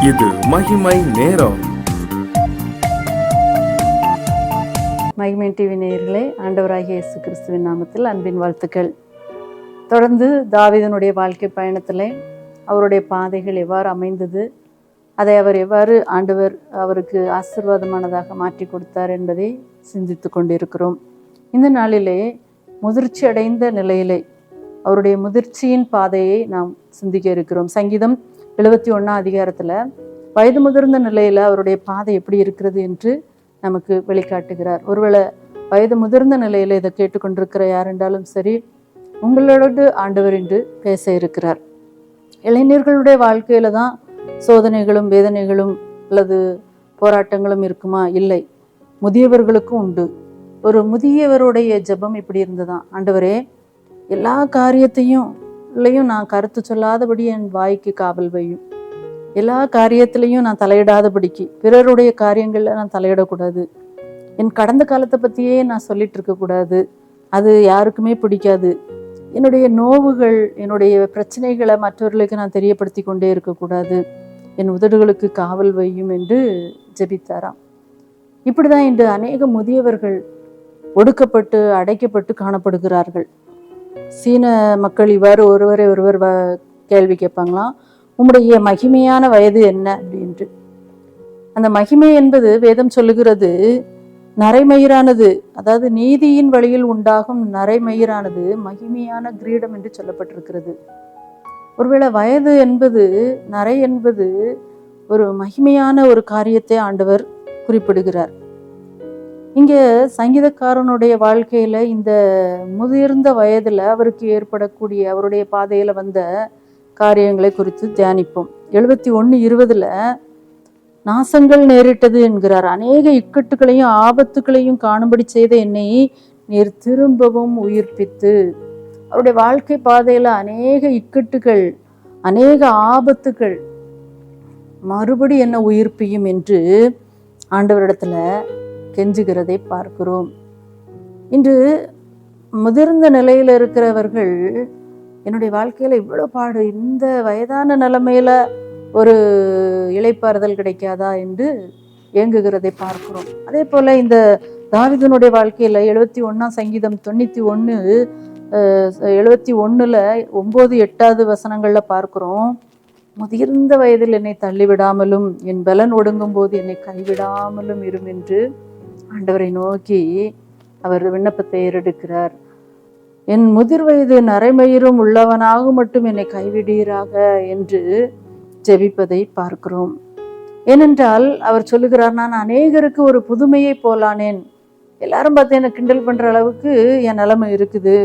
இது மகிமை நேரம். மகிமை டிவி நேயர்களே, ஆண்டவராகிய இயேசு கிறிஸ்துவின் நாமத்தில் அன்பின் வாழ்த்துக்கள். தொடர்ந்து தாவீதினுடைய வாழ்க்கை பயணத்தில் அவருடைய பாதைகள் எவ்வாறு அமைந்தது, அதை அவர் எவ்வாறு ஆண்டவர் அவருக்கு ஆசீர்வாதமானதாக மாற்றி கொடுத்தார் என்பதை சிந்தித்து கொண்டிருக்கிறோம். இந்த நாளிலே முதிர்ச்சி அடைந்த நிலையிலே அவருடைய முதிர்ச்சியின் பாதையை நாம் சிந்திக்க இருக்கிறோம். சங்கீதம் 71 அதிகாரத்தில் வயது முதிர்ந்த நிலையில் அவருடைய பாதை எப்படி இருக்கிறது என்று நமக்கு வெளிக்காட்டுகிறார். ஒருவேளை வயது முதிர்ந்த நிலையில் இதை கேட்டுக்கொண்டிருக்கிற யார் என்றாலும் சரி, உங்களோடு ஆண்டவர் என்று பேச இருக்கிறார். இளைஞர்களுடைய வாழ்க்கையில தான் சோதனைகளும் வேதனைகளும் அல்லது போராட்டங்களும் இருக்குமா? இல்லை, முதியவர்களுக்கும் உண்டு. ஒரு முதியவருடைய ஜெபம் இப்படி இருந்ததான்: ஆண்டவரே, எல்லா காரியத்தையும் நான் கருத்து சொல்லாதபடி என் வாய்க்கு காவல் வையும். எல்லா காரியத்திலையும் நான் தலையிடாதபடிக்கு, பிறருடைய காரியங்களில் நான் தலையிடக்கூடாது. என் கடந்த காலத்தை பற்றியே நான் சொல்லிட்டு இருக்கக்கூடாது, அது யாருக்குமே பிடிக்காது. என்னுடைய நோவுகள், என்னுடைய பிரச்சனைகளை மற்றவர்களுக்கு நான் தெரியப்படுத்தி கொண்டே இருக்கக்கூடாது. என் உதடுகளுக்கு காவல் வையும் என்று ஜெபித்தாராம். இப்படிதான் இன்று அநேக முதியவர்கள் ஒடுக்கப்பட்டு அடைக்கப்பட்டு காணப்படுகிறார்கள். சீன மக்கள் இவ்வாறு ஒருவர் கேள்வி கேட்பாங்களாம்: உம்முடைய மகிமையான வயது என்ன அப்படின்ட்டு. அந்த மகிமை என்பது வேதம் சொல்லுகிறது நரைமயிரானது, அதாவது நீதியின் வழியில் உண்டாகும் நரைமயிரானது மகிமையான கிரீடம் என்று சொல்லப்பட்டிருக்கிறது. ஒருவேளை வயது என்பது, நரை என்பது ஒரு மகிமையான ஒரு காரியத்தை ஆண்டவர் குறிப்பிடுகிறார். இங்க சங்கீதக்காரனுடைய வாழ்க்கையில இந்த முதிர்ந்த வயதுல அவருக்கு ஏற்படக்கூடிய, அவருடைய பாதையில வந்த காரியங்களை குறித்து தியானிப்போம். 71:20 நாசங்கள் நேரிட்டது என்கிறார். அநேக இக்கட்டுகளையும் ஆபத்துகளையும் காணும்படி செய்த என்னை நீர் திரும்பவும் உயிர்ப்பித்து. அவருடைய வாழ்க்கை பாதையில அநேக இக்கட்டுகள், அநேக ஆபத்துகள், மறுபடி என்ன உயிர்ப்பியும் என்று ஆண்டவரிடத்துல கெஞ்சுகிறதை பார்க்கிறோம். இன்று முதிர்ந்த நிலையில இருக்கிறவர்கள், என்னுடைய வாழ்க்கையில இவ்வளவு பாடு, இந்த வயதான நிலைமையில ஒரு இளைப்பாறுதல் கிடைக்காதா என்று ஏங்குகிறதை பார்க்கிறோம். அதே போல இந்த தாவீதினுடைய வாழ்க்கையில 71 சங்கீதம் 91 9-8 வசனங்கள்ல பார்க்கிறோம்: முதிர்ந்த வயதில் என்னை தள்ளிவிடாமலும் என் பலன் ஒடுங்கும் போது என்னை கைவிடாமலும் இரும் என்று ஆண்டவரை நோக்கி அவர் விண்ணப்பத்தை ஏறெடுக்கிறார். என் முதிர் வயது நரைமயிரும் உள்ளவனாக மட்டும் என்னை கைவிடீராக என்று ஜெபிப்பதை பார்க்கிறோம். ஏனென்றால் அவர் சொல்லுகிறார், நான் அநேகருக்கு ஒரு புதுமையை போலானேன். எல்லாரும் பார்த்து என்னை கிண்டல் பண்ற அளவுக்கு என் நிலைமை இருக்குது.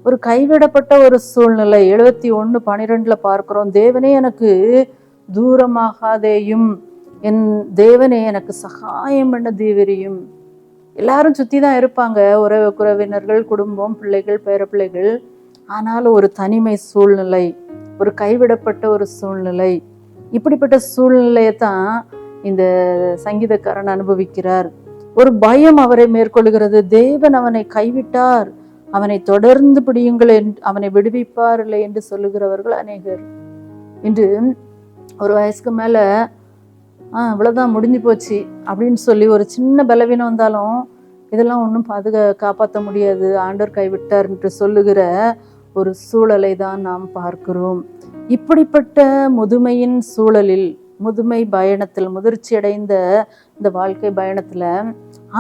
ஒரு கைவிடப்பட்ட ஒரு சூழ்நிலை. 71:12 பார்க்கிறோம்: தேவனே எனக்கு தூரமாகாதேயும், என் தேவனே எனக்கு சகாயம் பண்ண தீவிரியும். எல்லாரும் சுற்றி தான் இருப்பாங்க, உறவினர்கள், குடும்பம், பிள்ளைகள், பேரப்பிள்ளைகள். ஆனாலும் ஒரு தனிமை சூழ்நிலை, ஒரு கைவிடப்பட்ட ஒரு சூழ்நிலை. இப்படிப்பட்ட சூழ்நிலையை தான் இந்த சங்கீதக்காரன் அனுபவிக்கிறார். ஒரு பயம் அவரை மேற்கொள்கிறது. தேவன் அவனை கைவிட்டார், அவனை தொடர்ந்து பிடியுங்கள், அவனை விடுவிப்பார் இல்லை என்று சொல்லுகிறவர்கள் அநேகர். இன்று ஒரு வயசுக்கு மேல இவ்வளவுதான், முடிஞ்சு போச்சு அப்படின்னு சொல்லி ஒரு சின்ன பலவீனம் வந்தாலும் இதெல்லாம் ஒன்றும் காப்பாற்ற முடியாது, ஆண்டவர் கைவிட்டார் என்று சொல்லுகிற ஒரு சூழலை தான் நாம் பார்க்கிறோம். இப்படிப்பட்ட முதுமையின் சூழலில், முதுமை பயணத்தில், முதிர்ச்சி அடைந்த இந்த வாழ்க்கை பயணத்துல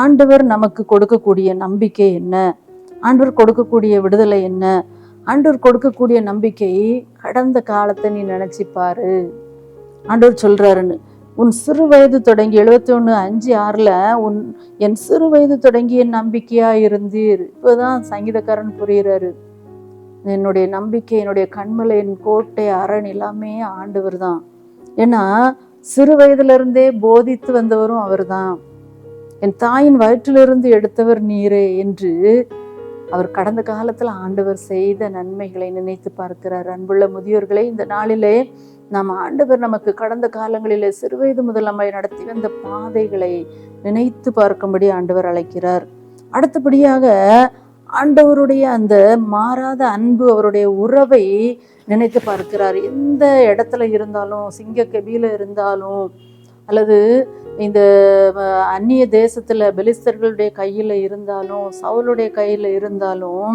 ஆண்டவர் நமக்கு கொடுக்கக்கூடிய நம்பிக்கை என்ன? ஆண்டவர் கொடுக்கக்கூடிய விடுதலை என்ன? ஆண்டவர் கொடுக்கக்கூடிய நம்பிக்கை, கடந்த காலத்தை நீ நினைச்சிப்பாரு. ஆண்டவர் சொல்றாருன்னு, உன் சிறு வயது தொடங்கி 71:5-6 என் சிறு வயது தொடங்கி என் நம்பிக்கையா இருந்தீர். இப்போதான் சங்கீதக்காரன் புரிகிறாரு, என்னுடைய நம்பிக்கை, என்னுடைய கண்மலை, என் கோட்டை, அரண் எல்லாமே ஆண்டவர் தான். ஏன்னா சிறு வயதுல இருந்தே போதித்து வந்தவரும் அவர் தான். என் தாயின் வயிற்றிலிருந்து எடுத்தவர் நீரே என்று அவர் கடந்த காலத்துல ஆண்டவர் செய்த நன்மைகளை நினைத்து பார்க்கிறார். அன்புள்ள முதியோர்களை, இந்த நாளிலே நாம் ஆண்டவர் நமக்கு கடந்த காலங்களிலே சிறுவயது முதல் நம்மை நடத்தி வந்த பாதைகளை நினைத்து பார்க்கும்படி ஆண்டவர் அழைக்கிறார். அடுத்தபடியாக ஆண்டவருடைய அந்த மாறாத அன்பு, அவருடைய உறவை நினைத்து பார்க்கிறார். எந்த இடத்துல இருந்தாலும், சிங்க கெபியில இருந்தாலும், அல்லது இந்த அந்நிய தேசத்துல பெலிஸ்தர்களுடைய கையில இருந்தாலும், சவுலுடைய கையில இருந்தாலும்,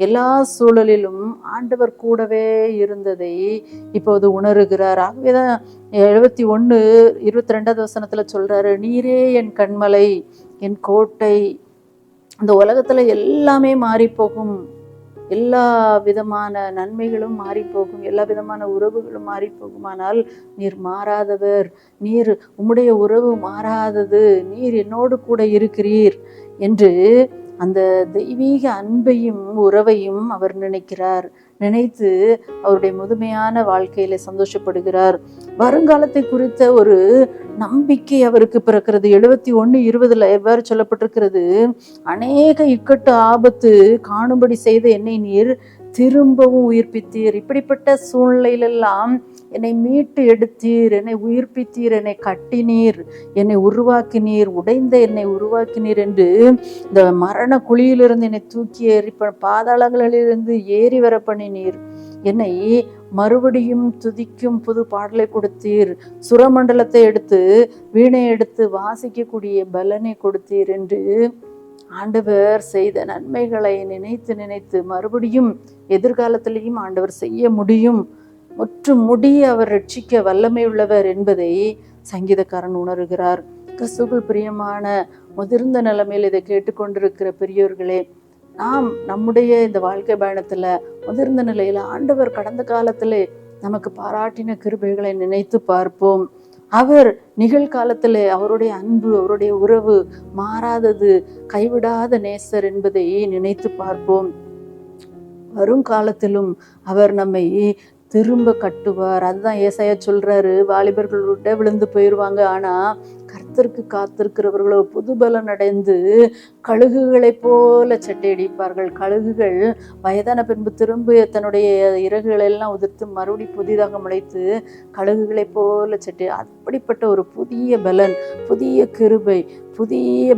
எல்லா சூழலிலும் ஆண்டவர் கூடவே இருந்ததை இப்போது உணர்கிறார். ஆகவேதான் 71:22 சொல்றாரு, நீரே என் கண்மலை, என் கோட்டை. இந்த உலகத்துல எல்லாமே மாறி போகும், எல்லா விதமான நன்மைகளும் மாறி போகும், எல்லா விதமான உறவுகளும் மாறி போகும். ஆனால் நீர் மாறாதவர், நீர் உம்முடைய உறவு மாறாதது, நீர் என்னோடு கூட இருக்கிறீர் என்று அந்த தெய்வீக அன்பையும் உறவையும் அவர் நினைக்கிறார். நினைத்து அவருடைய முதுமையான வாழ்க்கையில சந்தோஷப்படுகிறார். வருங்காலத்தை குறித்த ஒரு நம்பிக்கை அவருக்கு பிறக்கிறது. 71:20 எவ்வாறு சொல்லப்பட்டிருக்கிறது, அநேக இக்கட்டு ஆபத்து காணும்படி செய்த என்னை நீர் திரும்பவும் உயிர்ப்பித்தீர். இப்படிப்பட்ட சூழ்நிலையிலெல்லாம் என்னை மீட்டு எடுத்தீர், என்னை உயிர்ப்பித்தீர், என்னை கட்டினீர், என்னை உருவாக்கினீர், உடைந்த என்னை உருவாக்கினீர் என்று இந்த மரண குழியிலிருந்து என்னை தூக்கி பாதாளங்களிலிருந்து ஏறி வர பண்ணினீர், என்னை மறுபடியும் துதிக்கும் புது பாடலை கொடுத்தீர், சுரமண்டலத்தை எடுத்து வீணை எடுத்து வாசிக்கக்கூடிய பலனை கொடுத்தீர் என்று ஆண்டவர் செய்த நன்மைகளை நினைத்து நினைத்து மறுபடியும் எதிர்காலத்திலையும் ஆண்டவர் செய்ய முடியும், முற்றுமுடிய அவர் ரட்சிக்க வல்லமை உள்ளவர் என்பதை சங்கீதக்காரன் உணர்கிறார். கிறிஸ்துவுக்குள் பிரியமான முதிர்ந்த நிலைமையில் இதை கேட்டுக்கொண்டிருக்கிற பெரியோர்களே, நாம் நம்முடைய இந்த வாழ்க்கை பயணத்துல முதிர்ந்த நிலையில ஆண்டவர் கடந்த காலத்திலே நமக்கு பாராட்டின கிருபைகளை நினைத்து பார்ப்போம். அவர் நிகழ்காலத்திலே அவருடைய அன்பு, அவருடைய உறவு மாறாதது, கைவிடாத நேசர் என்பதை நினைத்து பார்ப்போம். வருங்காலத்திலும் அவர் நம்மை திரும்ப கட்டுவார். அதுதான் ஏசாயா சொல்றாரு, வாலிபர்களோட விழுந்து போயிடுவாங்க, ஆனா கர்த்தருக்கு காத்திருக்கிறவர்களோ புதுபலன் அடைந்து கழுகுகளை போல சட்டையடிப்பார்கள். கழுகுகள் வயதான பின்பு திரும்ப தன்னுடைய இறகுகளை எல்லாம் உதிர்த்து மறுபடி புதிதாக முளைத்து கழுகுகளை போல சட்டை. அப்படிப்பட்ட ஒரு புதிய பலன், புதிய கிருபை, புதிய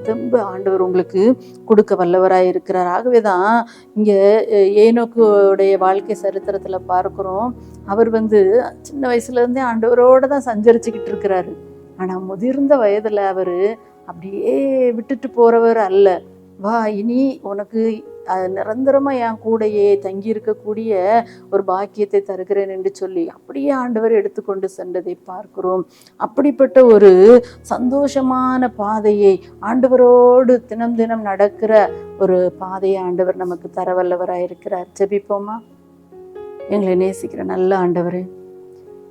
தெம்பு ஆண்டவர் உங்களுக்கு கொடுக்க வல்லவராய் இருக்கிறார். ஆகவேதான் இங்க ஏனோக்குடைய வாழ்க்கை சரித்திரத்துல பார்க்கிறோம், அவர் சின்ன வயசுல இருந்தே ஆண்டவரோட தான் சஞ்சரிச்சுக்கிட்டு இருக்கிறாரு. ஆனா முதிர்ந்த வயதுல அவரு அப்படியே விட்டுட்டு போறவர் அல்ல. வா, இனி உனக்கு நிரந்தரமா என் கூடையே தங்கி இருக்கக்கூடிய ஒரு பாக்கியத்தை தருகிறேன் என்று சொல்லி அப்படியே ஆண்டவர் எடுத்துக்கொண்டு சென்றதை பார்க்கிறோம். அப்படிப்பட்ட ஒரு சந்தோஷமான பாதையை, ஆண்டவரோடு தினம் தினம் நடக்கிற ஒரு பாதையை ஆண்டவர் நமக்கு தர வல்லவராயிருக்கிறார். ஜெபிப்போமா? எங்களை நேசிக்கிற நல்ல ஆண்டவரே,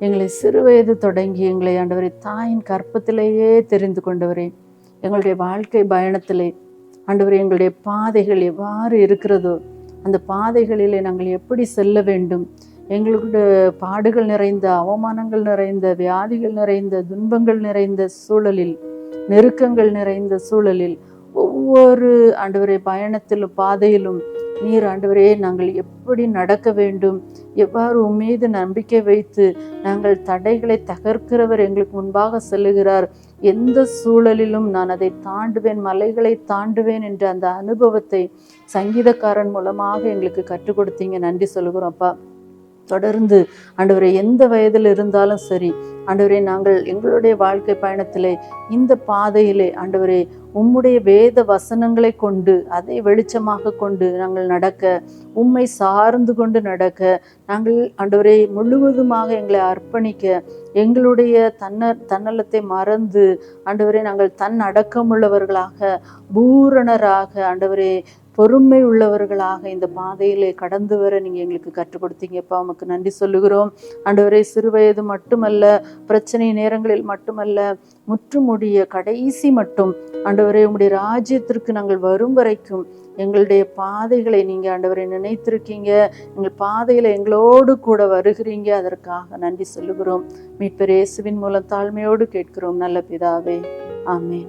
எங்களை சிறுவயது தொடங்கி எங்களை ஆண்டவரே தாயின் கற்பத்திலேயே தெரிந்து கொண்டவரே, எங்களுடைய வாழ்க்கை பயணத்திலே ஆண்டவரே எங்களுடைய பாதைகள் எவ்வாறு இருக்கிறதோ அந்த பாதைகளிலே நாங்கள் எப்படி செல்ல வேண்டும், எங்களுடைய பாடுகள் நிறைந்த, அவமானங்கள் நிறைந்த, வியாதிகள் நிறைந்த, துன்பங்கள் நிறைந்த சூழலில், நெருக்கங்கள் நிறைந்த சூழலில் ஒவ்வொரு ஆண்டவரே பயணத்திலும் பாதையிலும் நீர் ஆண்டவரே நாங்கள் எப்படி நடக்க வேண்டும், எவ்வாறு உம்மீது நம்பிக்கை வைத்து நாங்கள் தடைகளை தகர்க்கிறவர் எங்களுக்கு முன்பாக செல்லுகிறார், எந்த சூழலிலும் நான் அதை தாண்டுவேன், மலைகளை தாண்டுவேன் என்ற அந்த அனுபவத்தை சங்கீதக்காரன் மூலமாக எங்களுக்கு கற்றுக் கொடுத்தீங்க. நன்றி சொல்லுகிறோம் அப்பா. தொடர்ந்து ஆண்டவரே எந்த வயதில் இருந்தாலும் சரி ஆண்டவரே, நாங்கள் எங்களுடைய வாழ்க்கை பயணத்திலே இந்த பாதையிலே ஆண்டவரே உம்முடைய வேத வசனங்களை கொண்டு அதை வெளிச்சமாக கொண்டு நாங்கள் நடக்க, உம்மை சார்ந்து கொண்டு நடக்க, நாங்கள் ஆண்டவரே முழுவதுமாக எங்களை அர்ப்பணிக்க, எங்களுடைய தன்னலத்தை மறந்து ஆண்டவரே நாங்கள் தன் அடக்கமுள்ளவர்களாக, பூரணராக, ஆண்டவரே பொறுமை உள்ளவர்களாக இந்த பாதையிலே கடந்து வர நீங்கள் எங்களுக்கு கற்றுக் கொடுத்தீங்கப்பா. உமக்கு நன்றி சொல்லுகிறோம் ஆண்டவரே. சிறுவயது மட்டுமல்ல, பிரச்சனை நேரங்களில் மட்டுமல்ல, முற்றுமுடிய கடைசி மட்டும் ஆண்டவரே உம்முடைய ராஜ்யத்திற்கு நாங்கள் வரும் வரைக்கும் எங்களுடைய பாதைகளை நீங்கள் ஆண்டவரை நினைத்திருக்கீங்க, எங்கள் பாதையில் எங்களோடு கூட வருகிறீங்க. அதற்காக நன்றி சொல்லுகிறோம். மீட்பர் இயேசுவின் மூலம் தாழ்மையோடு கேட்கிறோம் நல்ல பிதாவே, ஆமென்.